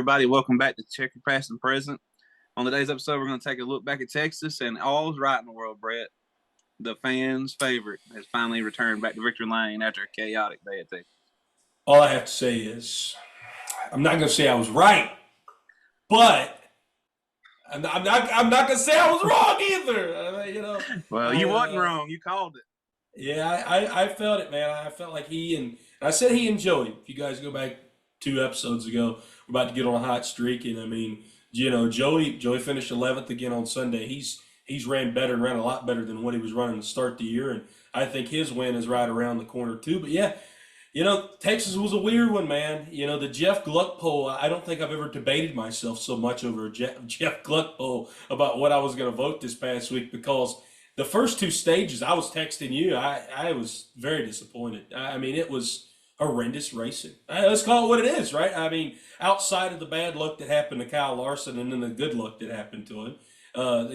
everybody? Welcome back to Checkered Past and Present. On today's episode, we're going to take a look back at Texas, and all's right in the world, Brett. The fans' favorite has finally returned back to victory lane after a chaotic day at Texas. All I have to say is, I'm not going to say I was right, but I'm not going to say I was wrong either. Well, you wasn't wrong. You called it. Yeah, I felt it, man. I felt like I said he and Joey. If you guys go back 2 episodes ago, we're about to get on a hot streak, and I mean, Joey finished 11th again on Sunday. He's ran better and ran a lot better than what he was running to start the year, and I think his win is right around the corner too. But yeah, Texas was a weird one, man. The Jeff Gluck poll, I don't think I've ever debated myself so much over a Jeff Gluck poll about what I was going to vote this past week, because the first 2 stages, I was texting you, I was very disappointed. I mean, it was horrendous racing. Let's call it what it is, right? I mean, outside of the bad luck that happened to Kyle Larson and then the good luck that happened to him, and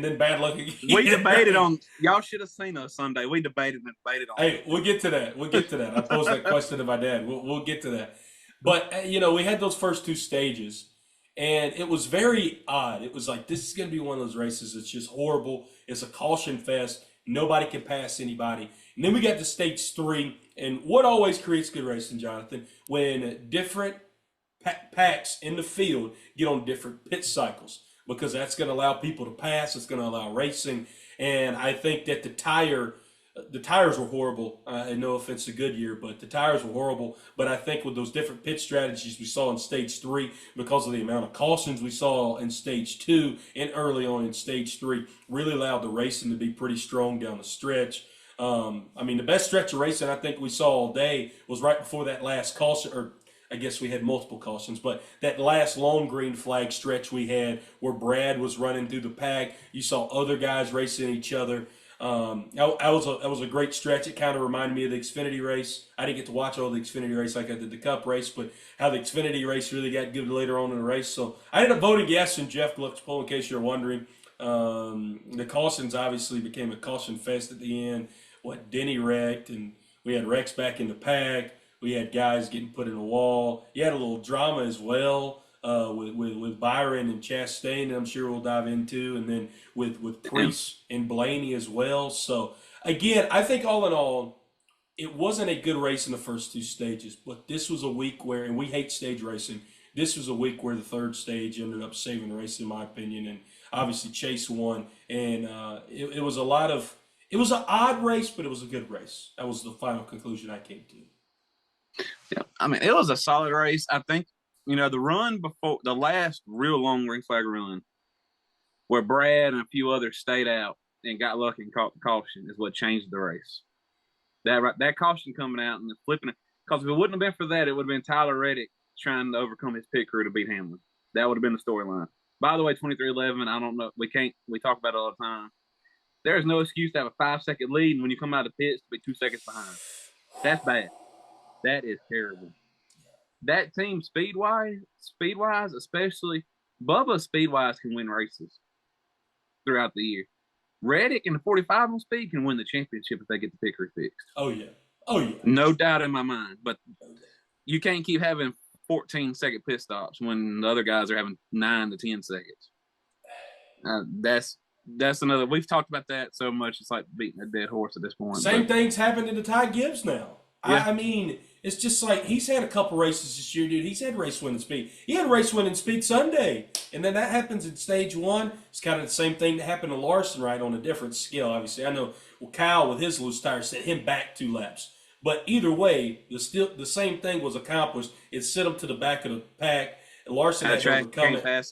then bad luck again. We debated on. Y'all should have seen us Sunday. We debated on. Hey, we'll get to that. I posed that question to my dad. We'll get to that. But we had those first 2 stages, and it was very odd. It was like, this is going to be one of those races that's just horrible. It's a caution fest. Nobody can pass anybody. And then we got to stage 3, and what always creates good racing, Jonathan, when different packs in the field get on different pit cycles, because that's going to allow people to pass. It's going to allow racing. And I think that the tires were horrible. And no offense to Goodyear, but the tires were horrible. But I think with those different pit strategies we saw in stage 3, because of the amount of cautions we saw in stage 2 and early on in stage 3, really allowed the racing to be pretty strong down the stretch. I mean, the best stretch of racing I think we saw all day was right before that last caution, or I guess we had multiple cautions, but that last long green flag stretch we had where Brad was running through the pack. You saw other guys racing each other. That was a great stretch. It kind of reminded me of the Xfinity race. I didn't get to watch all the Xfinity race like I did the Cup race, but how the Xfinity race really got good later on in the race. So I ended up voting yes in Jeff Gluck's poll, in case you're wondering. The cautions obviously became a caution fest at the end. Denny wrecked, and we had wrecks back in the pack. We had guys getting put in a wall. You had a little drama as well with Byron and Chastain, that I'm sure we'll dive into, and then with Priest and Blaney as well. So, again, I think all in all, it wasn't a good race in the first 2 stages, but this was a week where, and we hate stage racing, this was a week where the 3rd stage ended up saving the race, in my opinion, and obviously Chase won, and it was it was an odd race, but it was a good race. That was the final conclusion I came to. Yeah, I mean, it was a solid race. I think, the run before the last real long green flag run, where Brad and a few others stayed out and got lucky and caught the caution, is what changed the race. That caution coming out and the flipping it, because if it wouldn't have been for that, it would have been Tyler Reddick trying to overcome his pit crew to beat Hamlin. That would have been the storyline. By the way, 23-11, I don't know. We talk about it all the time. There is no excuse to have a 5-second lead, and when you come out of the pits to be 2 seconds behind. That's bad. That is terrible. That team speed-wise, especially Bubba speed-wise, can win races throughout the year. Reddick and the 45 on speed can win the championship if they get the pit crew fixed. Oh, yeah. No doubt in my mind. But you can't keep having 14-second pit stops when the other guys are having 9 to 10 seconds. That's another. We've talked about that so much. It's like beating a dead horse at this point. Same thing's happened to Ty Gibbs now. Yeah. I mean, it's just like he's had a couple races this year, dude. He's had race winning speed. He had race winning speed Sunday, and then that happens in stage 1. It's kind of the same thing that happened to Larson, right, on a different scale. Obviously, I know. Well, Kyle with his loose tires set him back 2 laps, but either way, the same thing was accomplished. It sent him to the back of the pack. And Larson had to overcome it.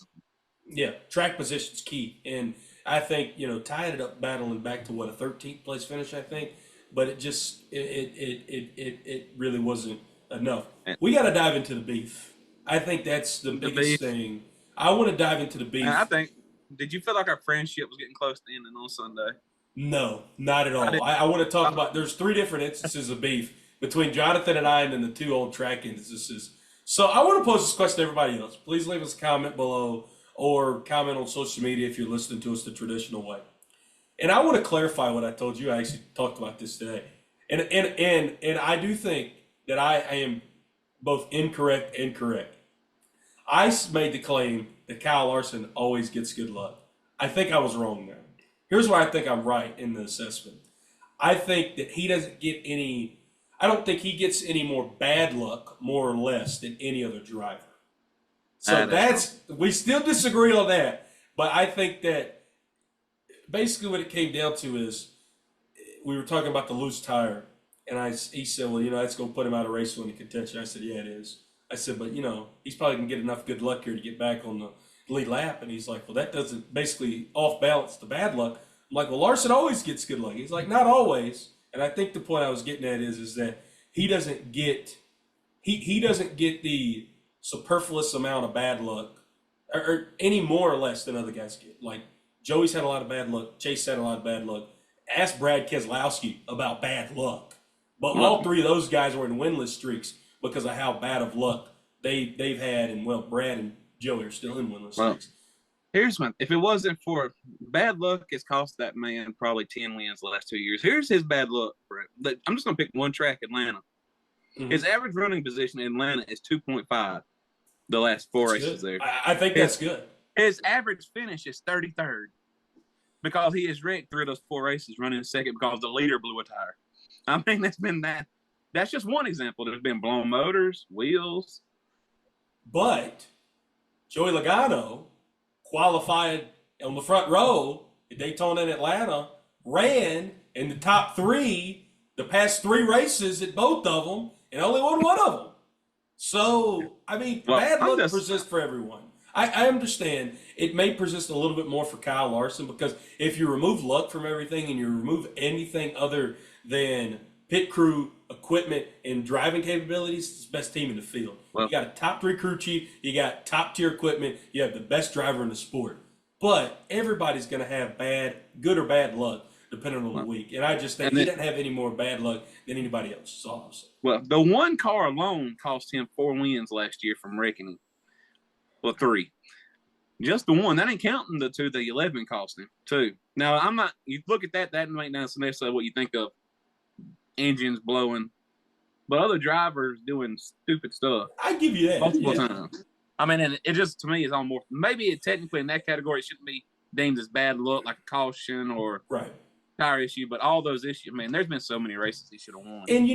Yeah, track position's key, and I think, Ty ended up battling back to a 13th place finish, I think, but it just it really wasn't enough. We got to dive into the beef. I think that's the biggest thing. I want to dive into the beef. And I think, did you feel like our friendship was getting close to ending on Sunday? No, not at all. I want to talk about, there's 3 different instances of beef between Jonathan and I, and then the 2 old track instances. So I want to pose this question to everybody else. Please leave us a comment below, or comment on social media if you're listening to us the traditional way. And I want to clarify what I told you. I actually talked about this today. And I do think that I am both incorrect and correct. made the claim that Kyle Larson always gets good luck. I think I was wrong there. Here's why I think I'm right in the assessment. I think that he doesn't get any. I don't think he gets any more bad luck, more or less, than any other driver. So we still disagree on that. But I think that basically what it came down to is we were talking about the loose tire. And he said, well, that's going to put him out of race in the contention. I said, yeah, it is. I said, but, he's probably going to get enough good luck here to get back on the lead lap. And he's like, well, that doesn't basically off balance the bad luck. I'm like, well, Larson always gets good luck. He's like, not always. And I think the point I was getting at is that he doesn't get the superfluous amount of bad luck or any more or less than other guys get. Like Joey's had a lot of bad luck. Chase had a lot of bad luck. Ask Brad Keselowski about bad luck. But all three of those guys were in winless streaks because of how bad of luck they've had. And, well, Brad and Joey are still in winless streaks. Here's one. If it wasn't for bad luck, it's cost that man probably 10 wins the last 2 years. Here's his bad luck, Brett. I'm just going to pick one track, Atlanta. Mm-hmm. His average running position in Atlanta is 2.5 the last 4 races there. I think that's good. His average finish is 33rd because he has wrecked 3 of those 4 races running second because the leader blew a tire. I mean, that's just one example. There's been blown motors, wheels. But Joey Logano qualified on the front row at Daytona and Atlanta, ran in the top 3 the past 3 races at both of them, and only won one of them. So, I mean, bad luck persists for everyone. I understand it may persist a little bit more for Kyle Larson because if you remove luck from everything and you remove anything other than pit crew, equipment, and driving capabilities, it's the best team in the field. Well, you got a top 3 crew chief, you got top tier equipment, you have the best driver in the sport. But everybody's going to have good or bad luck depending on the week. And I just think he doesn't have any more bad luck than anybody else. That's all I'm saying. Well, the one car alone cost him 4 wins last year from wrecking. Well, 3. Just the one. That ain't counting the 2 the 11 cost him, 2. Now, I'm not – you look at that might not necessarily what you think of engines blowing. But other drivers doing stupid stuff. I give you that. Multiple times. I mean, and it just, to me, is all more – maybe it technically in that category it shouldn't be deemed as bad luck, like a caution or tire issue. But all those issues – man, there's been so many races he should have won. And,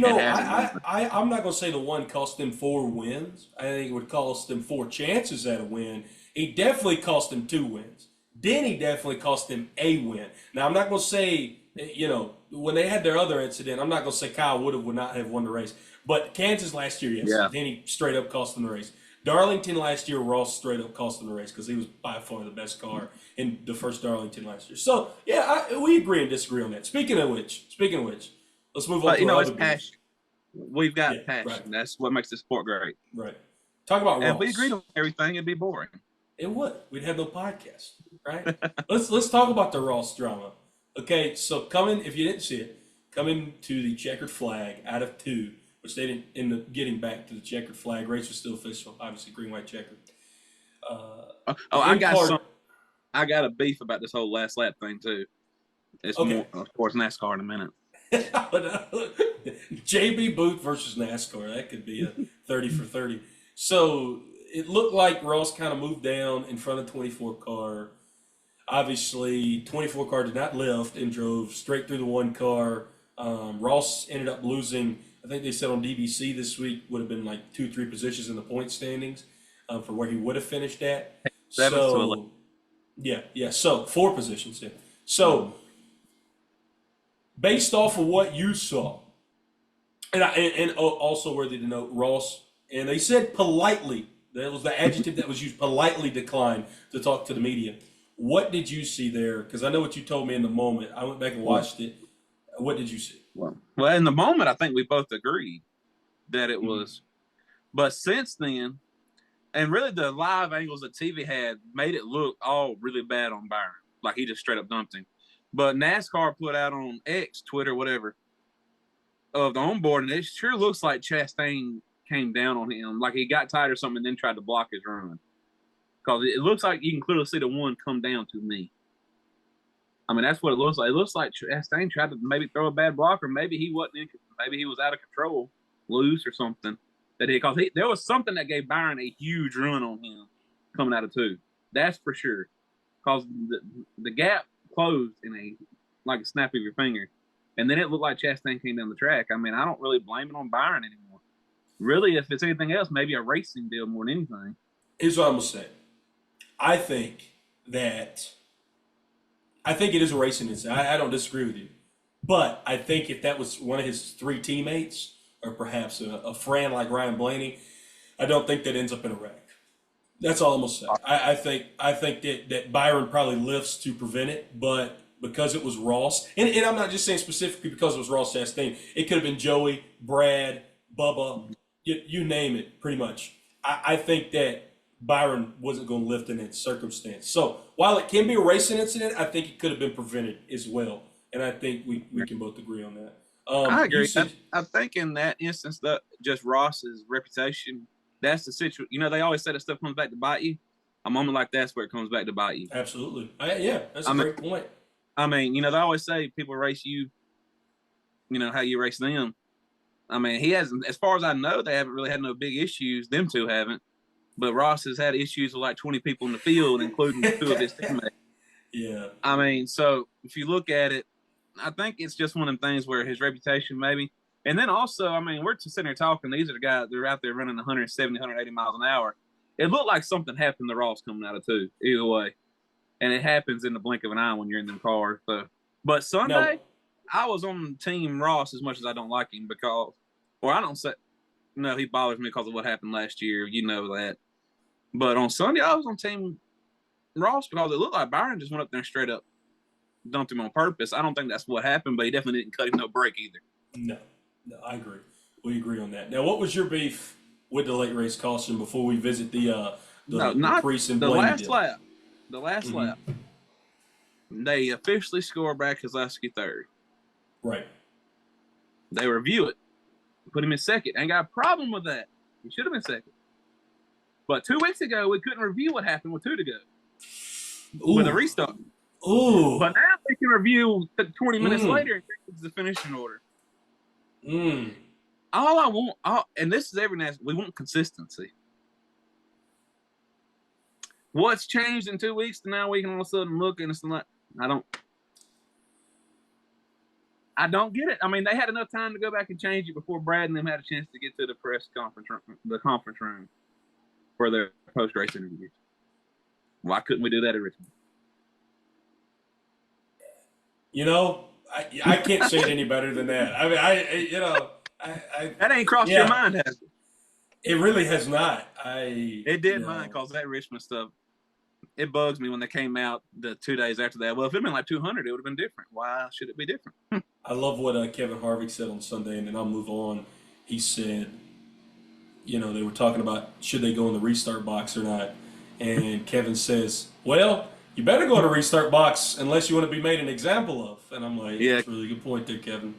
I'm not going to say the one cost him 4 wins. I think it would cost him 4 chances at a win. He definitely cost him 2 wins. Then he definitely cost him a win. Now, I'm not going to say – when they had their other incident, I'm not going to say Kyle would not have won the race. But Kansas last year, yes. Yeah. Then he straight up cost them the race. Darlington last year, Ross straight up cost him the race because he was by far the best car in the first Darlington last year. So, yeah, we agree and disagree on that. Speaking of which, let's move on to it's passion. We've got passion. Right. That's what makes this sport great. Right. Talk about Ross. If we agreed on everything, it'd be boring. It would. We'd have no podcast, right? Let's talk about the Ross drama. Okay, so if you didn't see it, coming to the checkered flag out of 2, which they didn't end up getting back to the checkered flag. Race was still official, obviously green, white, checkered. I got a beef about this whole last lap thing too. It's more, of course, NASCAR in a minute. JB Booth versus NASCAR. That could be a 30 for 30. So it looked like Ross kind of moved down in front of 24 car. Obviously, 24 car did not lift and drove straight through the 1 car. Ross ended up losing, I think they said on DBC this week, would have been like 2-3 positions in the point standings for where he would have finished at. So 4 positions in. So, based off of what you saw, and also worthy to note, Ross, and they said politely, that was the adjective that was used, politely declined to talk to the media. What did you see there? Because I know what you told me in the moment. I went back and watched it. What did you see? Well, in the moment, I think we both agreed that it was. But since then, and really the live angles that TV had made it look all really bad on Byron. Like he just straight up dumped him. But NASCAR put out on X, Twitter, whatever, of the onboard, and it sure looks like Chastain came down on him. Like he got tired or something and then tried to block his run. Because it looks like you can clearly see the one come down to me. I mean, that's what it looks like. It looks like Chastain tried to maybe throw a bad block, or maybe he wasn't maybe he was out of control, loose or something. that he, because there was something that gave Byron a huge run on him coming out of 2. That's for sure. Because the gap closed in like a snap of your finger. And then it looked like Chastain came down the track. I mean, I don't really blame it on Byron anymore. Really, if it's anything else, maybe a racing deal more than anything. Here's what I'm going to say. I think it is a racing incident. I don't disagree with you. But I think if that was one of his 3 teammates, or perhaps a friend like Ryan Blaney, I don't think that ends up in a wreck. That's all I'm going to say. I think that Byron probably lifts to prevent it, but because it was Ross, and I'm not just saying specifically because it was Ross Chastain, it could have been Joey, Brad, Bubba, you name it, pretty much. I think that Byron wasn't going to lift in that circumstance. So while it can be a racing incident, I think it could have been prevented as well. And I think we can both agree on that. I agree. I think in that instance, that just Ross's reputation, that's the situation. You know, they always say that stuff comes back to bite you. A moment like that's where it comes back to bite you. Absolutely. That's a great point. I mean, you know, they always say people race you, you know, how you race them. I mean, he hasn't, as far as I know, they haven't really had no big issues. Them 2 haven't. But Ross has had issues with like 20 people in the field, including 2 of his teammates. Yeah. I mean, so if you look at it, I think it's just one of them things where his reputation maybe. And then also, I mean, we're just sitting here talking. These are the guys that are out there running 170, 180 miles an hour. It looked like something happened to Ross coming out of 2, either way. And it happens in the blink of an eye when you're in them cars. So. But Sunday, I was on Team Ross as much as I don't like him because, or I don't say, no, he bothers me because of what happened last year. You know that. But on Sunday, I was on Team Ross because it looked like Byron just went up there and straight up dumped him on purpose. I don't think that's what happened, but he definitely didn't cut him no break either. No, I agree. We agree on that. Now, what was your beef with the late race caution before we visit the Priest and Blaney last deal? lap? The last lap. They officially score Brad Keselowski 3rd. Right. They review it. Put him in 2nd. Ain't got a problem with that. He should have been 2nd. But 2 weeks ago, we couldn't review what happened with 2 to go. With a restart. Ooh. But now we can review 20 minutes later and change the finishing order. All I want, and this is every NASCAR, we want consistency. What's changed in 2 weeks to now we can all of a sudden look and it's like, I don't get it. I mean, they had enough time to go back and change it before Brad and them had a chance to get to the conference room for their post-race interviews. Why couldn't we do that at Richmond? You know, I can't say it any better than that. I mean, that ain't crossed your mind, has it? It really has not. It did mine because that Richmond stuff, it bugs me when they came out the 2 days after that. Well, if it had been like 200, it would have been different. Why should it be different? I love what Kevin Harvick said on Sunday, and then I'll move on. He said, you know, they were talking about should they go in the restart box or not. And Kevin says, well, you better go in the restart box unless you want to be made an example of. And I'm like, yeah, that's a really good point there, Kevin.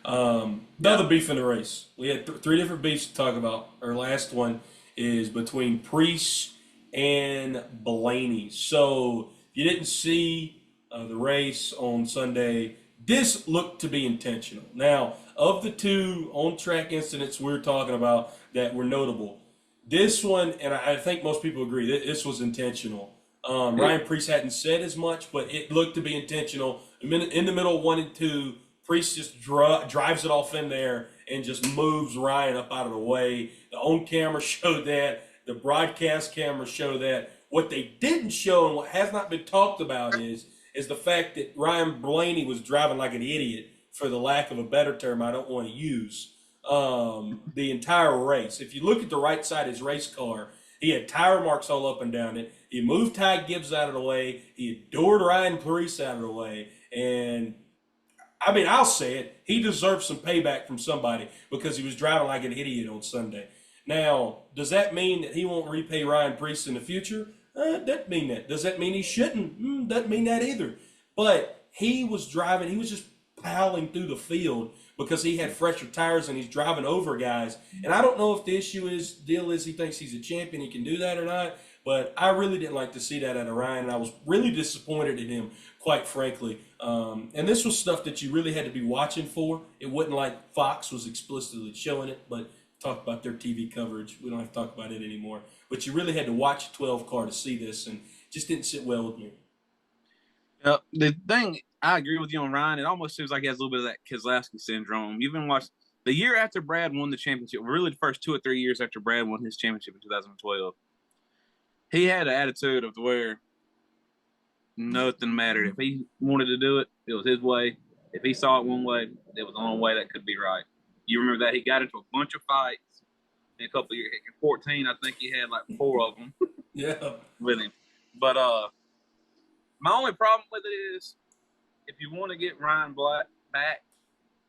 Another beef in the race. We had 3 different beefs to talk about. Our last one is between Priest and Blaney. So if you didn't see the race on Sunday, this looked to be intentional. Now, of the 2 on-track incidents we're talking about that were notable, this one, and I think most people agree, this was intentional. Ryan Priest hadn't said as much, but it looked to be intentional. In the middle of 1 and 2, Priest just drives it off in there and just moves Ryan up out of the way. The on-camera showed that. The broadcast cameras show that. What they didn't show and what has not been talked about is the fact that Ryan Blaney was driving like an idiot, for the lack of a better term I don't want to use, the entire race. If you look at the right side of his race car, he had tire marks all up and down it. He moved Ty Gibbs out of the way. He adored Ryan Priest out of the way. And, I mean, I'll say it. He deserves some payback from somebody because he was driving like an idiot on Sunday. Now, does that mean that he won't repay Ryan Priest in the future? Doesn't mean that. Does that mean he shouldn't? Doesn't mean that either. But he was driving. He was just piling through the field because he had fresher tires and he's driving over guys. And I don't know if the deal is he thinks he's a champion, he can do that or not. But I really didn't like to see that out of Ryan, and I was really disappointed in him, quite frankly. And this was stuff that you really had to be watching for. It wasn't like Fox was explicitly showing it, but talk about their TV coverage. We don't have to talk about it anymore. But you really had to watch a 12 car to see this, and just didn't sit well with me. The thing, I agree with you on Ryan. It almost seems like he has a little bit of that Keselowski syndrome. You've been watching the year after Brad won the championship, really the first 2 or 3 years after Brad won his championship in 2012. He had an attitude of where nothing mattered. If he wanted to do it, it was his way. If he saw it one way, it was the only way that could be right. You remember that he got into a bunch of fights in a couple of years. In 14, I think he had like 4 of them Yeah. with him. But my only problem with it is if you want to get Ryan Black back,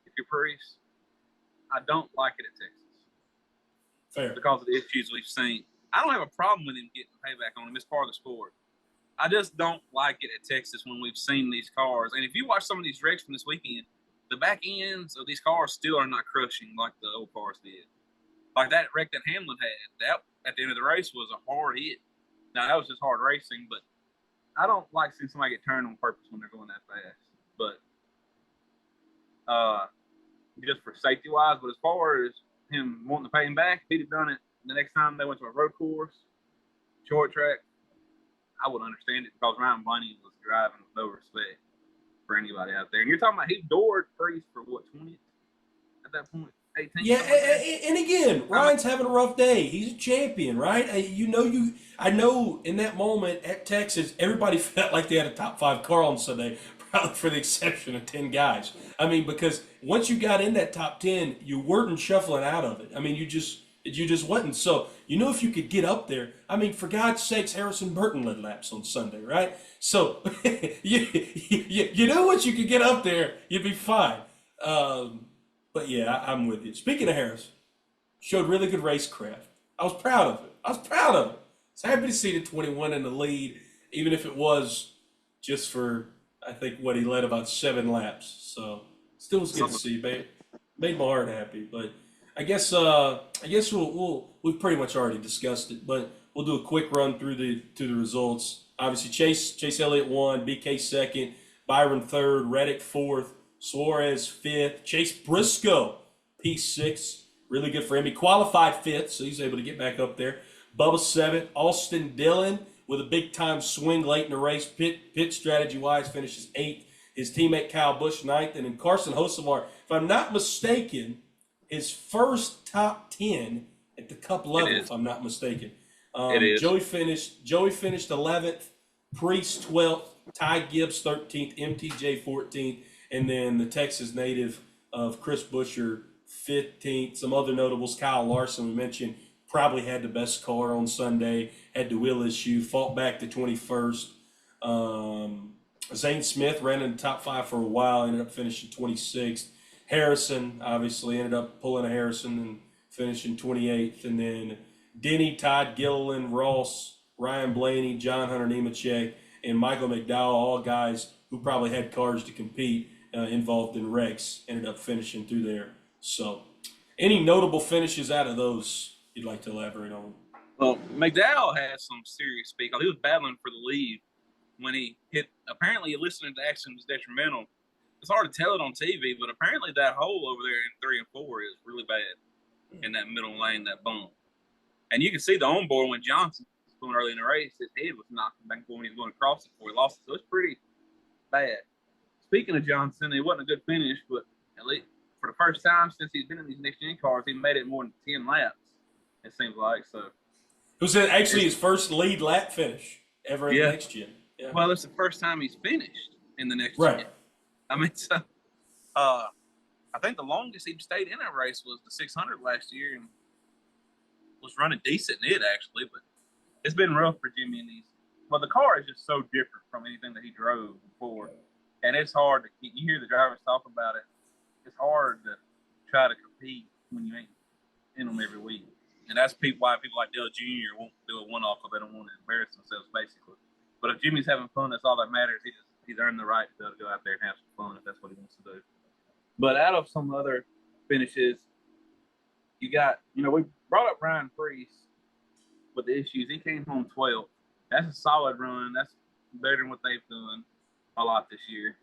if you're Priest, I don't like it at Texas. Fair. Because of the issues we've seen. I don't have a problem with him getting payback on him. It's part of the sport. I just don't like it at Texas when we've seen these cars. And if you watch some of these wrecks from this weekend, the back ends of these cars still are not crushing like the old cars did. Like that wreck that Hamlin had, that at the end of the race was a hard hit. Now, that was just hard racing, but I don't like seeing somebody get turned on purpose when they're going that fast. But just for safety-wise, but as far as him wanting to pay him back, if he'd have done it the next time they went to a road course, short track, I would understand it because Ryan Blaney was driving with no respect for anybody out there. And you're talking about he doored Priest for what, 20 at that point? 18? Yeah, and again, Ryan's having a rough day. He's a champion, right? I know in that moment at Texas, everybody felt like they had a top 5 car on Sunday, probably for the exception of 10 guys. I mean, because once you got in that top 10, you weren't shuffling out of it. I mean, you just wasn't. So if you could get up there. I mean, for God's sakes, Harrison Burton led laps on Sunday, right? So you know once you could get up there, you'd be fine. But yeah, I'm with you. Speaking of Harris, showed really good racecraft. I was proud of it. I was happy to see the 21 in the lead, even if it was just for, I think, what he led about 7 laps. So still was good to see. Made my heart happy. But I guess we've pretty much already discussed it. But we'll do a quick run through the results. Obviously, Chase Elliott won, BK second, Byron third, Reddick fourth, Suarez fifth, Chase Briscoe P6, really good for him. He qualified fifth, so he's able to get back up there. Bubba seventh, Austin Dillon with a big time swing late in the race, pit strategy wise, finishes eighth. His teammate Kyle Busch ninth, and then Carson Hocevar, if I'm not mistaken, his first top 10 at the Cup level, if I'm not mistaken. It is. Joey finished 11th, Priest 12th, Ty Gibbs 13th, MTJ 14th, and then the Texas native of Chris Buescher 15th. Some other notables, Kyle Larson, we mentioned, probably had the best car on Sunday, had the wheel issue, fought back to 21st. Zane Smith ran in the top 5 for a while, ended up finishing 26th. Harrison, obviously, ended up pulling a Harrison and finishing 28th. And then Denny, Todd Gilliland, Ross, Ryan Blaney, John Hunter Nemechek, and Michael McDowell, all guys who probably had cars to compete, involved in wrecks, ended up finishing through there. So, any notable finishes out of those you'd like to elaborate on? Well, McDowell had some serious speed. He was battling for the lead when he hit. Apparently, listening to accident was detrimental. It's hard to tell it on TV, but apparently that hole over there in 3 and 4 is really bad in that middle lane, that bump. And you can see the onboard when Johnson was going early in the race, his head was knocking back when he was going across it before he lost it. So it's pretty bad. Speaking of Johnson, it wasn't a good finish, but at least for the first time since he's been in these next-gen cars, he made it more than 10 laps, it seems like. So it was actually his first lead lap finish ever in the next gen. Yeah. Well, it's the first time he's finished in the next gen. I mean, so, I think the longest he stayed in a race was the 600 last year and was running decent in it, actually. But it's been rough for Jimmy in these. Well, the car is just so different from anything that he drove before. And it's hard to keep. You hear the drivers talk about it. It's hard to try to compete when you ain't in them every week. And that's why people like Dale Jr. won't do a one-off because they don't want to embarrass themselves, basically. But if Jimmy's having fun, that's all that matters. He's earned the right to go out there and have some fun if that's what he wants to do. But out of some other finishes, you got, we brought up Ryan Priest with the issues. He came home 12th. That's a solid run. That's better than what they've done a lot this year.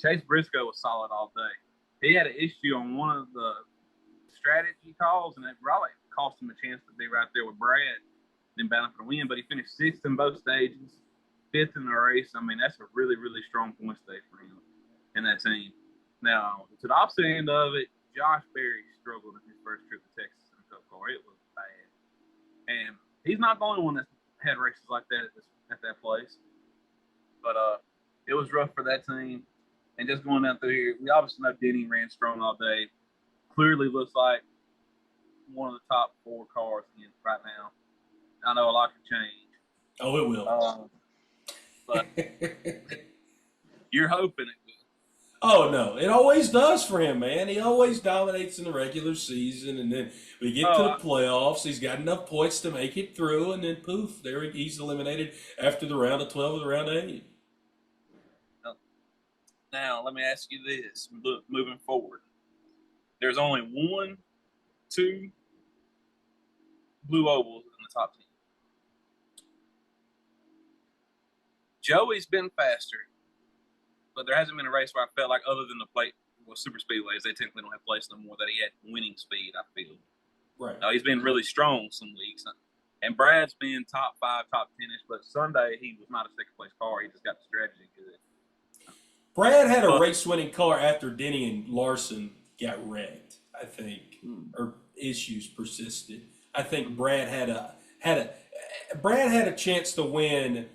Chase Briscoe was solid all day. He had an issue on one of the strategy calls, and it probably cost him a chance to be right there with Brad, then battling for the win. But he finished sixth in both stages, fifth in the race. I mean, that's a really, really strong point stage for him and that team. Now, to the opposite end of it, Josh Berry struggled in his first trip to Texas in a Cup car. It was bad. And he's not the only one that's had races like that at that place. But it was rough for that team. And just going down through here, we obviously know Denny ran strong all day. Clearly looks like one of the top 4 cars right now. I know a lot can change. Oh, it will. But you're hoping it will. Oh, no. It always does for him, man. He always dominates in the regular season, and then we get to the playoffs. He's got enough points to make it through, and then poof, there he's eliminated after the round of 12 or the round of 8. Now, let me ask you this. Moving forward, there's only 1, 2 blue ovals in the top 10. Joey's been faster, but there hasn't been a race where I felt like, other than the plate, super speedways, they technically don't have place no more, that he had winning speed, I feel. Right. Now, he's been really strong some weeks. And Brad's been top 5, top 10-ish, but Sunday he was not a second-place car. He just got the strategy good. Brad had a race-winning car after Denny and Larson got wrecked, I think, or issues persisted. I think Brad had a chance to win.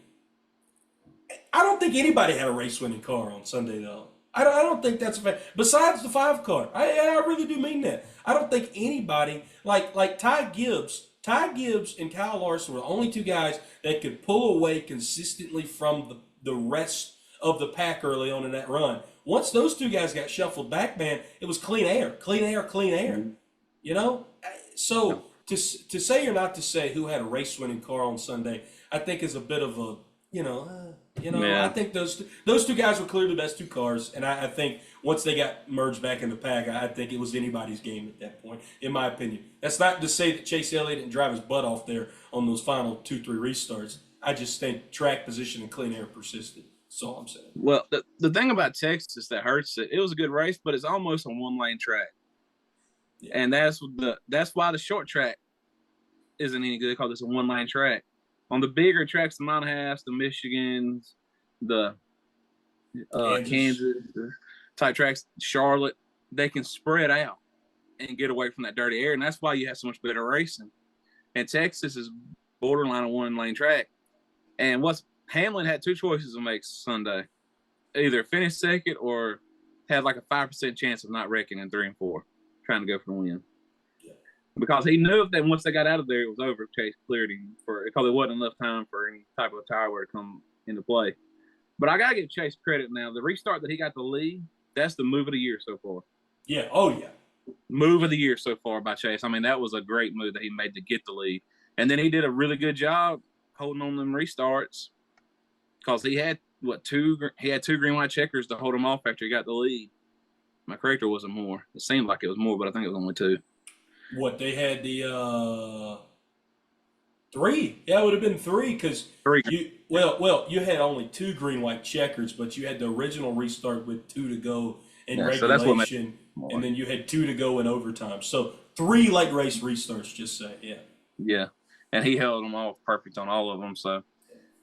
I don't think anybody had a race-winning car on Sunday, though. I don't think that's a fact. Besides the 5 car, I really do mean that. I don't think anybody like Ty Gibbs and Kyle Larson were the only 2 guys that could pull away consistently from the rest of the pack early on in that run. Once those 2 guys got shuffled back, man, it was clean air. You know? So to say or not to say who had a race-winning car on Sunday, I think is a bit of a, I think those 2 guys were clearly the best 2 cars, and I think once they got merged back in the pack, I think it was anybody's game at that point, in my opinion. That's not to say that Chase Elliott didn't drive his butt off there on those final 2-3 restarts. I just think track position and clean air persisted. That's all I'm saying. Well, the thing about Texas that hurts it was a good race, but it's almost a 1-lane track. Yeah. And that's why the short track isn't any good, because it's a 1-lane track. On the bigger tracks, the mile and a half, the Michigans, the Kansas type tracks, Charlotte, they can spread out and get away from that dirty air, and that's why you have so much better racing. And Texas is borderline a 1-lane track. And Hamlin had 2 choices to make Sunday: either finish second or have like a 5% chance of not wrecking in 3 and 4, trying to go for the win. Because he knew that once they got out of there, it was over. Chase cleared him because there wasn't enough time for any type of tire wear to come into play. But I gotta give Chase credit now. The restart that he got the lead, that's the move of the year so far. Yeah. Oh yeah. Move of the year so far by Chase. I mean, that was a great move that he made to get the lead, and then he did a really good job holding on them restarts, because he had 2 green white checkers to hold him off after he got the lead. My corrector wasn't more. It seemed like it was more, but I think it was only 2. What, they had the 3? Yeah, it would have been 3 because you had only 2 green white checkers, but you had the original restart with 2 to go in regulation, and then you had 2 to go in overtime. So 3 late race restarts, just say, yeah, and he held them off perfect on all of them. So,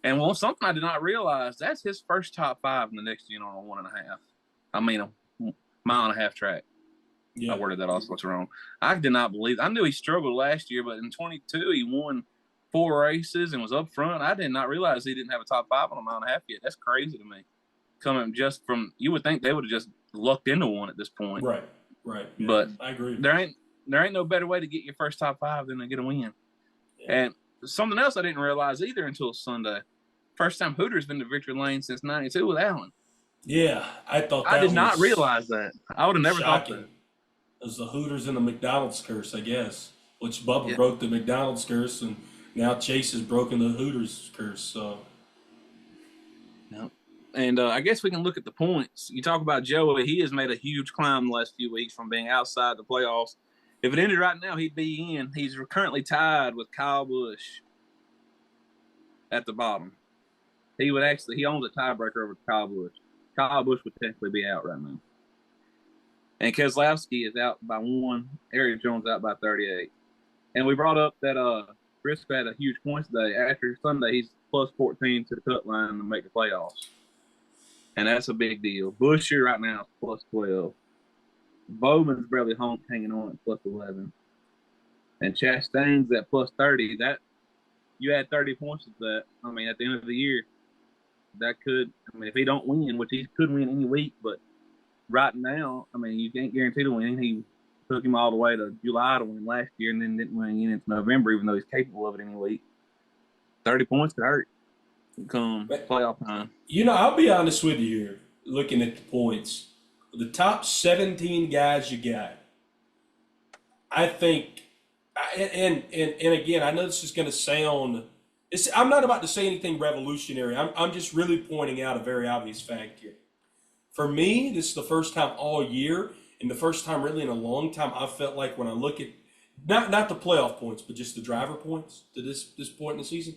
and something I did not realize, that's his first top 5 in the next gen on a 1.5. I mean, a 1.5 mile track. Yeah. I worded that also wrong. I did not believe. I knew he struggled last year, but in 22 he won 4 races and was up front. I did not realize he didn't have a top 5 on a 1.5 mile yet. That's crazy to me. Coming just from, you would think they would have just lucked into one at this point. Right. Yeah, but I agree. There ain't no better way to get your first top 5 than to get a win. Yeah. And something else I didn't realize either until Sunday. First time Hooters been to victory lane since '92 with Allen. Yeah, I thought that I did not realize that. I would have never thought that. It was the Hooters and the McDonald's curse, I guess. Which Bubba broke the McDonald's curse, and now Chase has broken the Hooters curse. So, no. And I guess we can look at the points. You talk about Joey; he has made a huge climb the last few weeks from being outside the playoffs. If it ended right now, he'd be in. He's currently tied with Kyle Busch at the bottom. He owns a tiebreaker over Kyle Busch. Kyle Busch would technically be out right now. And Keselowski is out by 1. Eric Jones out by 38. And we brought up that Briscoe had a huge points day. After Sunday, he's plus 14 to the cut line to make the playoffs. And that's a big deal. Busher right now is plus 12. Bowman's barely hanging on at plus 11. And Chastain's at plus 30. That you add 30 points to that. I mean, at the end of the year, that could, I mean, if he don't win, which he could win any week, but right now, I mean, you can't guarantee to win. He took him all the way to July to win last year and then didn't win again into November, even though he's capable of it any week. 30 points could hurt come playoff time. You know, I'll be honest with you here, looking at the points. The top 17 guys you got, I think, and again, I know this is going to sound, I'm not about to say anything revolutionary. I'm just really pointing out a very obvious fact here. For me, this is the first time all year, and the first time really in a long time I felt like when I look at, not the playoff points, but just the driver points to this point in the season,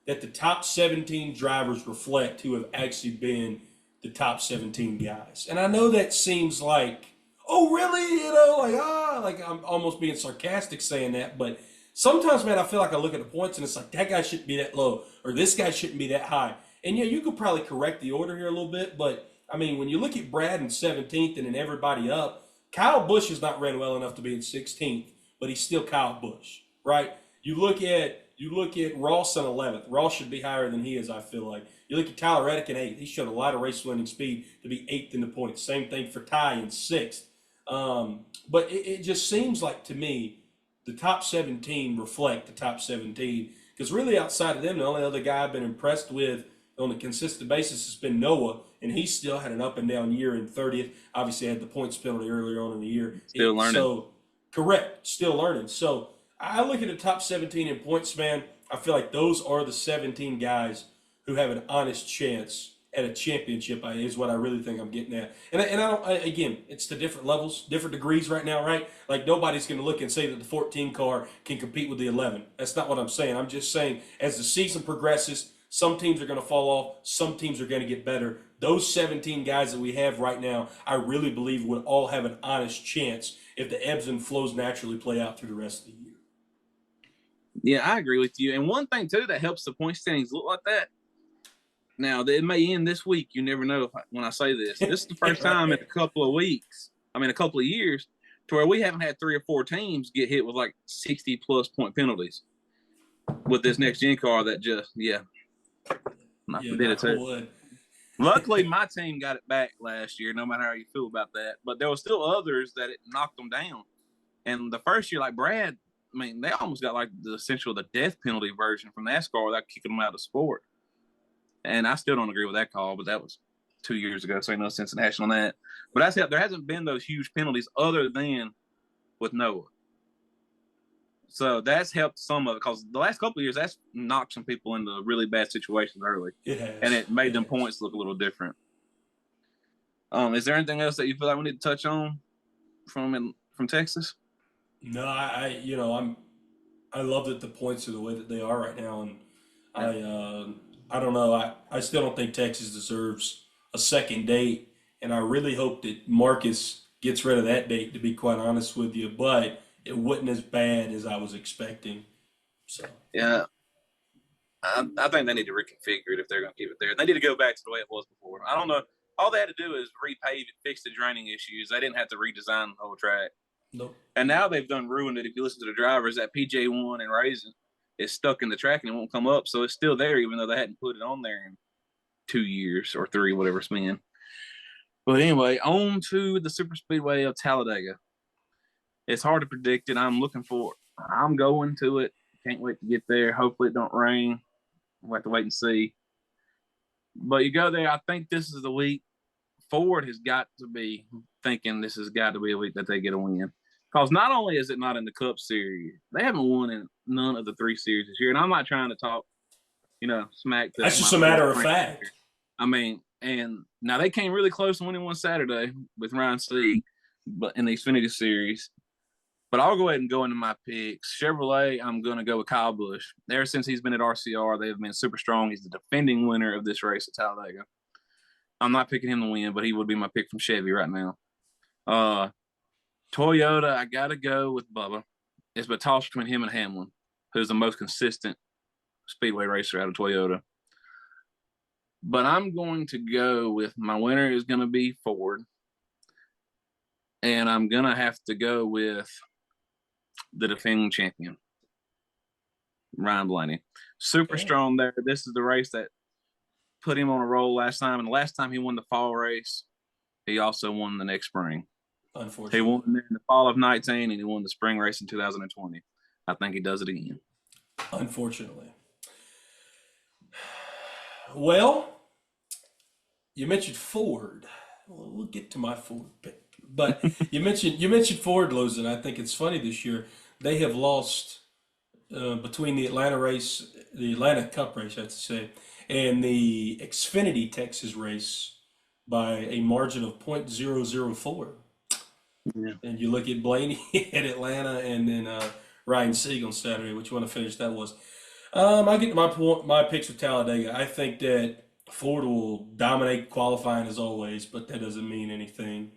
that the top 17 drivers reflect who have actually been the top 17 guys. And I know that seems like, oh, really? You know, like I'm almost being sarcastic saying that. But sometimes, man, I feel like I look at the points and it's like that guy shouldn't be that low or this guy shouldn't be that high. And yeah, you could probably correct the order here a little bit. But, I mean, when you look at Brad in 17th and then everybody up, Kyle Busch has not ran well enough to be in 16th, but he's still Kyle Busch, right? You look at Ross in 11th. Ross should be higher than he is, I feel like. You look at Tyler Reddick in 8th. He showed a lot of race-winning speed to be 8th in the points. Same thing for Ty in 6th. But it just seems like to me the top 17 reflect the top 17. Because really outside of them, the only other guy I've been impressed with on a consistent basis has been Noah. And he still had an up-and-down year in 30th. Obviously had the points penalty earlier on in the year. Still learning. So, correct. Still learning. So, I look at the top 17 in points, man. I feel like those are the 17 guys who have an honest chance at a championship. Is what I really think I'm getting at. And I don't. Again, it's the different levels, different degrees right now, right? Like nobody's going to look and say that the 14 car can compete with the 11. That's not what I'm saying. I'm just saying as the season progresses, some teams are going to fall off. Some teams are going to get better. Those 17 guys that we have right now, I really believe would all have an honest chance if the ebbs and flows naturally play out through the rest of the year. Yeah, I agree with you. And one thing, too, that helps the point standings look like that. Now, it may end this week. You never know when I say this. This is the first time in a couple of years, to where we haven't had 3 or 4 teams get hit with like 60-plus point penalties with this next-gen car that just, did it too. Luckily, my team got it back last year, no matter how you feel about that. But there were still others that it knocked them down. And the first year, like Brad, I mean, they almost got like the death penalty version from NASCAR without kicking them out of the sport. And I still don't agree with that call, but that was 2 years ago, so ain't no sense in hashing on that. But there hasn't been those huge penalties other than with Noah. So that's helped some of it because the last couple of years, that's knocked some people into really bad situations early. It has. And it made them points look a little different. Is there anything else that you feel like we need to touch on from Texas? No, I love that the points are the way that they are right now, and I don't know. I still don't think Texas deserves a second date, and I really hope that Marcus gets rid of that date. To be quite honest with you, but it wasn't as bad as I was expecting. So yeah, I think they need to reconfigure it if they're going to keep it there. They need to go back to the way it was before. I don't know. All they had to do is repave it, fix the draining issues. They didn't have to redesign the whole track. Nope. And now they've done ruined it. If you listen to the drivers, that PJ1 and Raisin is stuck in the track and it won't come up. So it's still there, even though they hadn't put it on there in 2 years or 3, whatever it's been. But anyway, on to the Super Speedway of Talladega. It's hard to predict it. I'm going to it. Can't wait to get there. Hopefully it don't rain. We'll have to wait and see. But you go there, I think this is the week. Ford has got to be thinking this has got to be a week that they get a win. Because not only is it not in the Cup Series, they haven't won in none of the 3 series this year. And I'm not trying to talk, smack. That's just a matter of fact. I mean, and now they came really close to winning one Saturday with Ryan Sieg, but in the Xfinity Series. But I'll go ahead and go into my picks. Chevrolet, I'm going to go with Kyle Busch. Ever since he's been at RCR, they've been super strong. He's the defending winner of this race at Talladega. I'm not picking him to win, but he would be my pick from Chevy right now. Toyota, I got to go with Bubba. It's a toss between him and Hamlin, who's the most consistent speedway racer out of Toyota. But I'm going to go with my winner is going to be Ford. And I'm going to have to go with the defending champion, Ryan Blaney. Super Okay. strong there. This is the race that put him on a roll last time. And the last time he won the fall race, he also won the next spring. He Unfortunately. won in the fall of 19 and he won the spring race in 2020. I think he does it again. Unfortunately. Well, you mentioned Ford. Well, we'll get to my Ford pick. But you mentioned Ford losing. I think it's funny this year. They have lost between the Atlanta Cup race, I have to say, and the Xfinity Texas race by a margin of .004. Yeah. And you look at Blaney at Atlanta, and then Ryan Sieg on Saturday. Which one of finish that was? I get to my picks with Talladega. I think that Ford will dominate qualifying as always, but that doesn't mean anything.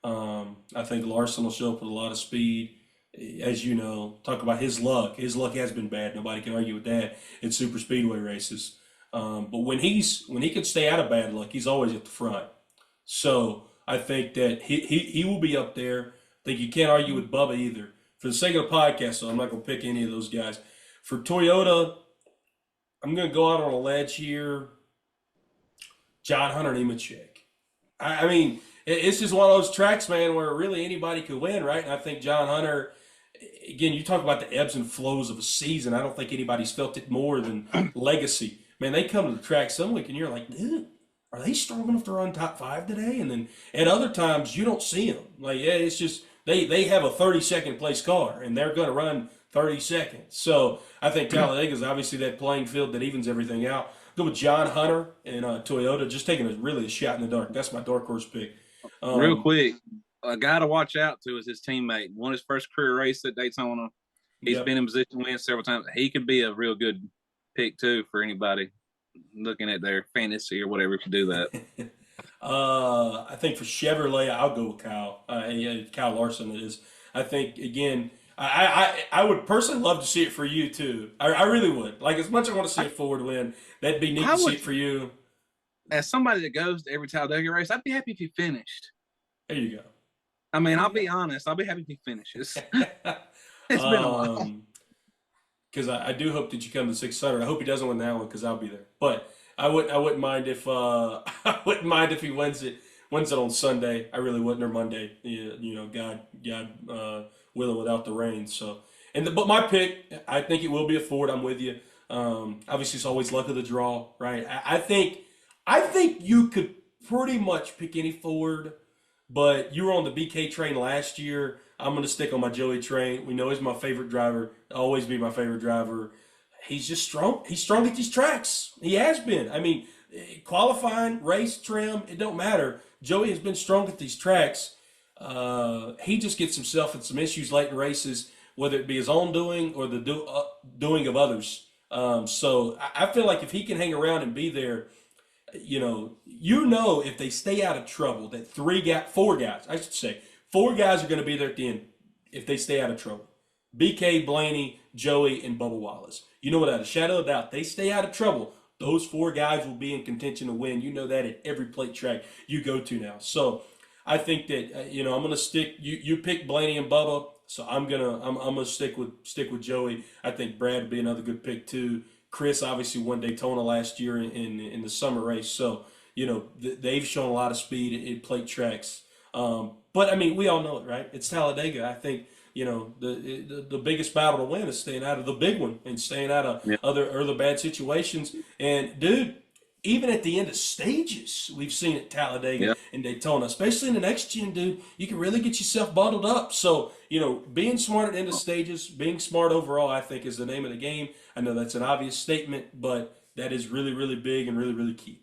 I think Larson will show up with a lot of speed. As you know, talk about his luck. His luck has been bad. Nobody can argue with that in super speedway races. But when he can stay out of bad luck, he's always at the front. So I think that he will be up there. I think you can't argue with Bubba either. For the sake of the podcast, so I'm not going to pick any of those guys. For Toyota, I'm going to go out on a ledge here. John Hunter Nemechek. I mean, it's just one of those tracks, man, where really anybody could win, right? And I think John Hunter, again, you talk about the ebbs and flows of a season. I don't think anybody's felt it more than Legacy. Man, they come to the track some week and you're like, dude, are they strong enough to run top five today? And then at other times, you don't see them. Like, yeah, it's just they have a 30-second place car and they're going to run 30 seconds. So I think Talladega is obviously that playing field that evens everything out. Go with John Hunter and Toyota, just taking a shot in the dark. That's my dark horse pick. Real Um, quick, a guy to watch out to is his teammate. Won his first career race at Daytona. He's yep. been in position to win several times. He could be a real good pick too for anybody looking at their fantasy or whatever to do that. I think for Chevrolet, I'll go with Kyle. Yeah, Kyle Larson. It is. I think again. I would personally love to see it for you too. I really would. Like as much as I want to see a Ford win, that'd be neat I to see would, it for you. as somebody that goes to every Talladega race, I'd be happy if he finished. There you go. I mean, There I'll you be honest. I'll be happy if he finishes. go. It's been a while. Because I do hope that you come to 600. I hope he doesn't win that one because I'll be there. But I wouldn't mind if I wouldn't mind if he wins it on Sunday. I really wouldn't, or Monday. You know, God willing, without the rain. So but my pick, I think it will be a Ford. I'm with you. Obviously, it's always luck of the draw, right? I think you could pretty much pick any Ford, but you were on the BK train last year. I'm going to stick on my Joey train. We know he's my favorite driver. Always be my favorite driver. He's just strong. He's strong at these tracks. He has been. I mean, qualifying, race, trim, it don't matter. Joey has been strong at these tracks. He just gets himself in some issues late in races, whether it be his own doing or the doing of others. So I feel like if he can hang around and be there, if they stay out of trouble, that four guys, I should say, four guys are going to be there at the end if they stay out of trouble. BK, Blaney, Joey, and Bubba Wallace. You know, without a shadow of doubt, they stay out of trouble. Those four guys will be in contention to win. You know that at every plate track you go to now. So I think that I'm going to stick. You pick Blaney and Bubba, so I'm gonna stick with Joey. I think Brad would be another good pick too. Chris obviously won Daytona last year in the summer race, so they've shown a lot of speed at plate tracks. But I mean, we all know it, right? It's Talladega. I think the biggest battle to win is staying out of the big one and staying out of Yeah. other bad situations. And dude, even at the end of stages, we've seen at Talladega Yeah. and Daytona, especially in the next gen, dude, you can really get yourself bundled up. So, being smart at end of stages, being smart overall, I think is the name of the game. I know that's an obvious statement, but that is really, really big and really, really key.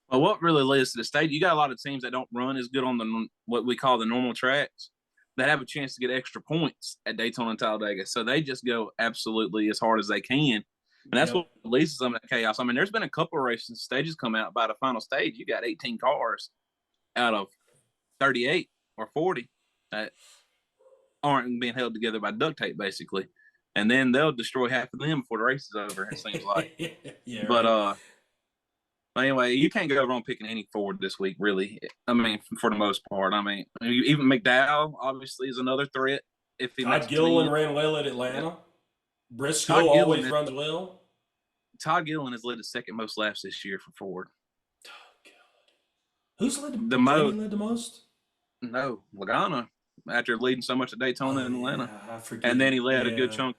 Well, what really leads to the stage, you got a lot of teams that don't run as good on what we call the normal tracks that have a chance to get extra points at Daytona and Talladega. So they just go absolutely as hard as they can. And that's Yep. what leads to some of that chaos. I mean, there's been a couple of races, stages come out by the final stage. You got 18 cars out of 38 or 40. aren't being held together by duct tape, basically. And then they'll destroy half of them before the race is over, it seems like. Yeah, But right. anyway, you can't go wrong picking any Ford this week, really. I mean, for the most part. I mean, even McDowell obviously is another threat if he makes Todd it to the Gilliland end. ran well at Yeah. Atlanta. Briscoe Todd always Gillen, runs well. Todd Gillen has led the second most laps this year for Ford. Who's led? The Jamie most, led the most. no, Logano after leading so much at Daytona Oh and Atlanta, yeah, I and then forget. he led a good Yeah, chunk.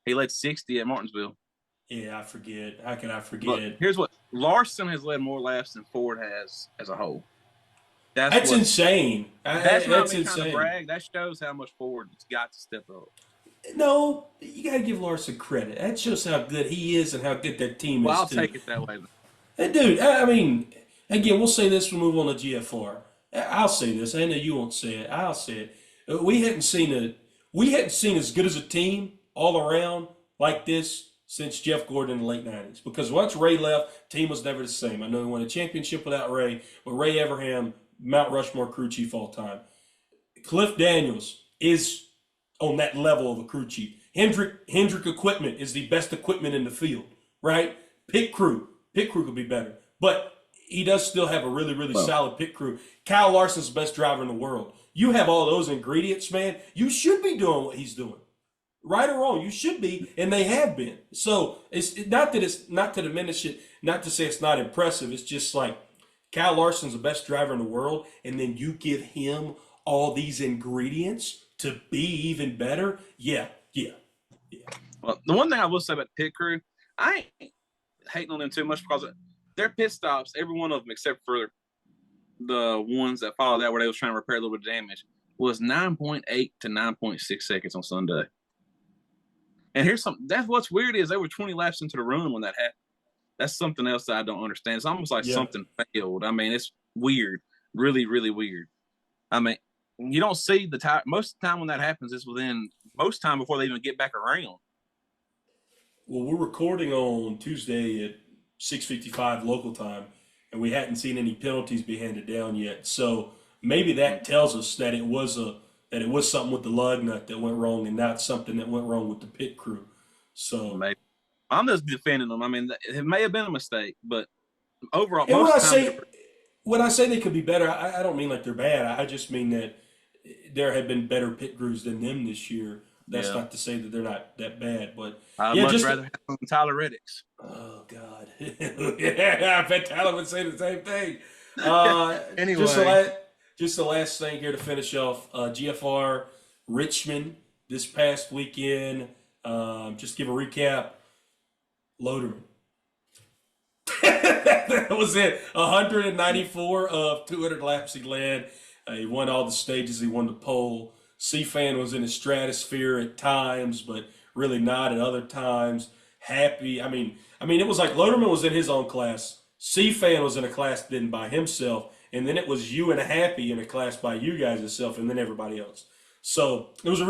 He led 60 at Martinsville. yeah, I forget. How can I But forget? here's what Larson has led more laps than Ford has as a whole. That's That's what's insane. that's not That's me trying to insane. brag. That shows how much Ford's got to step up. No, you got to give Larson credit. That shows how good he is and how good that team Well, is I'll too. take it that way. And dude, I mean, again, we'll say this. We'll move on to GFR. I'll say this. I know you won't say it. I'll say it. We hadn't seen as good as a team all around like this since Jeff Gordon in the late '90s. Because once Ray left, team was never the same. I know he won a championship without Ray, but Ray Everham, Mount Rushmore crew chief all time. Cliff Daniels is on that level of a crew chief. Hendrick equipment is the best equipment in the field, right? Pit crew could be better, but he does still have a really, really Well, solid pit crew. Kyle Larson's the best driver in the world. You have all those ingredients, man. You should be doing what he's doing, right or wrong. You should be, and they have been. So it's not to diminish it, not to say it's not impressive. It's just like Kyle Larson's the best driver in the world, and then you give him all these ingredients to be even better. Yeah, yeah, yeah. well, the one thing I will say about the pit crew, I ain't hating on them too much because their pit stops, every one of them except for the ones that followed that where they was trying to repair a little bit of damage, was 9.8 to 9.6 seconds on Sunday. And here's something. That's what's weird is they were 20 laps into the run when that happened. That's something else that I don't understand. It's almost like Yeah. something failed. I mean, it's weird, really, really weird. I mean, you don't see the time. Most of the time when that happens, it's within most time before they even get back around. Well, we're recording on Tuesday at 6:55 local time, and we hadn't seen any penalties be handed down yet. So maybe that tells us that it was something with the lug nut that went wrong, and not something that went wrong with the pit crew. So, Maybe I'm just defending them. I mean, it may have been a mistake, but overall, and most of the time, when I say they could be better, I don't mean like they're bad. I just mean that there have been better pit crews than them this year. That's yeah, not to say that they're not that bad, but I'd yeah, much just rather have them than Tyler Reddick's. oh God, yeah, I bet Tyler would say the same thing. Uh, just the Anyway, last, just the last thing here to finish off. GFR Richmond this past weekend. Just give a recap. Loaderman. That was it. 194 of 200 laps he led. He won all the stages. He won the pole. C-Fan was in his stratosphere at times, but really not at other times. Happy. I mean, it was like Loderman was in his own class. C-Fan was in a class then by himself, and then it was you and Happy in a class by you guys yourself, and then everybody else. So it was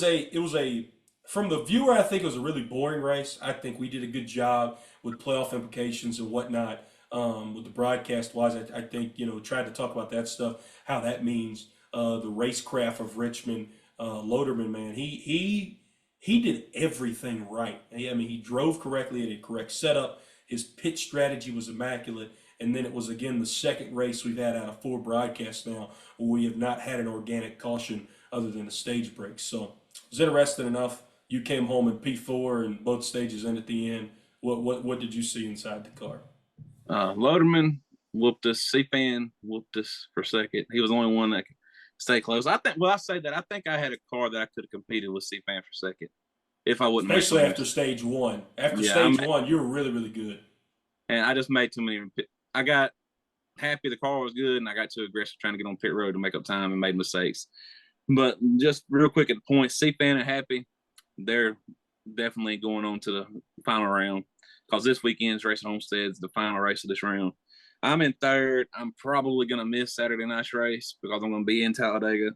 a from the viewer, I think it was a really boring race. I think we did a good job with playoff implications and whatnot. With the broadcast wise, I think tried to talk about that stuff, how that means the racecraft of Richmond. Loderman, man, he did everything right. He drove correctly, had a correct setup. His pitch strategy was immaculate. And then it was again the second race we've had out of 4 broadcasts now where we have not had an organic caution other than a stage break. So it was interesting enough. You came home in P4 and both stages in at the end. What did you see inside the car? Loderman whooped us. C-Fan whooped us for second. He was the only one that could stay close. I think. Well, I say that. I think I had a car that I could have competed with C-Fan for second if I wouldn't make so Especially many after stage one. After Yeah, stage one, you were really, really good. and I just made too many. I got happy the car was good, and I got too aggressive trying to get on pit road to make up time and made mistakes. But just real quick at the point, C-Fan and Happy, they're definitely going on to the final round because this weekend's race at Homestead's the final race of this round. I'm in third. I'm probably going to miss Saturday night's race because I'm going to be in Talladega.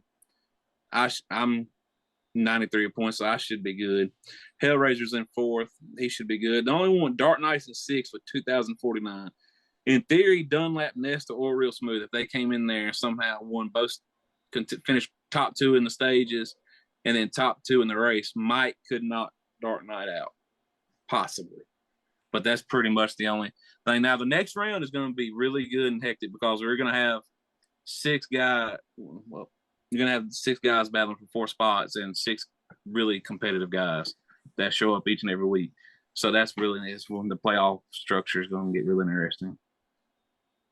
I'm 93 points, so I should be good. Hellraiser's in fourth. He should be good. The only one, Dark Knight's in sixth with 2,049. In theory, Dunlap, Nesta, or Real Smooth, if they came in there and somehow won both, finished top 2 in the stages, and then top 2 in the race could knock Dark Knight out, possibly. But that's pretty much the only thing. Now, the next round is going to be really good and hectic because we're going to have 6 guys. Well, you're going to have 6 guys battling for 4 spots and 6 really competitive guys that show up each and every week. So that's really nice when the playoff structure is going to get really interesting.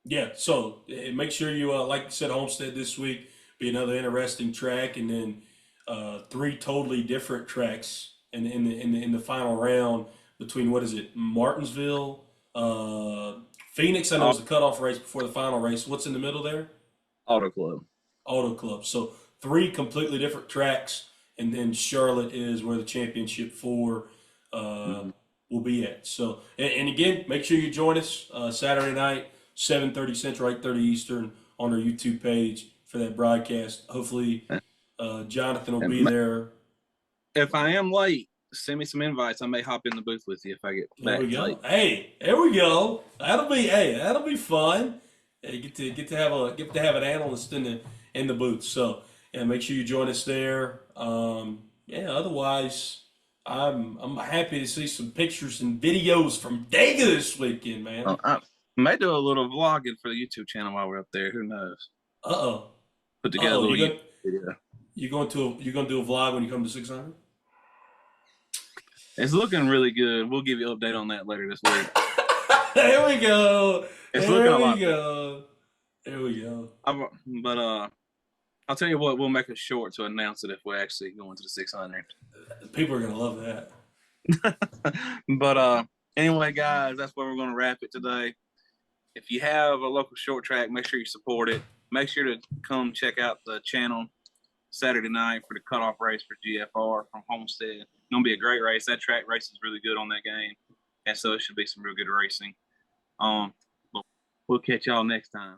Yeah, so make sure you, like you said, Homestead this week be another interesting track, and then 3 totally different tracks in the final round between what is it, Martinsville, Phoenix. I know is the cutoff race before the final race. What's in the middle there? Auto Club. Auto Club. So 3 completely different tracks, and then Charlotte is where the championship 4 will be at. So, and again, make sure you join us Saturday night, 7:30 Central, 8:30 Eastern, on our YouTube page for that broadcast. Hopefully, Jonathan will be there. If I am late, send me some invites. I may hop in the booth with you if I get back late. Hey, there we go. That'll be fun. Hey, get to have an analyst in the booth. So yeah, make sure you join us there. Otherwise, I'm happy to see some pictures and videos from Dega this weekend, man. I may do a little vlogging for the YouTube channel while we're up there. Who knows? Put together a little YouTube video. You going to do a vlog when you come to 600? It's looking really good. We'll give you an update on that later this week. There we go. It's looking a lot better. There we go. But I'll tell you what, we'll make a short to announce it if we're actually going to the 600. People are gonna love that. But anyway, guys, that's where we're going to wrap it today. If you have a local short track, make sure you support it. Make sure to come check out the channel Saturday night for the cutoff race for GFR from Homestead. It's going to be a great race. That track race is really good on that game, and so it should be some real good racing. We'll catch y'all next time.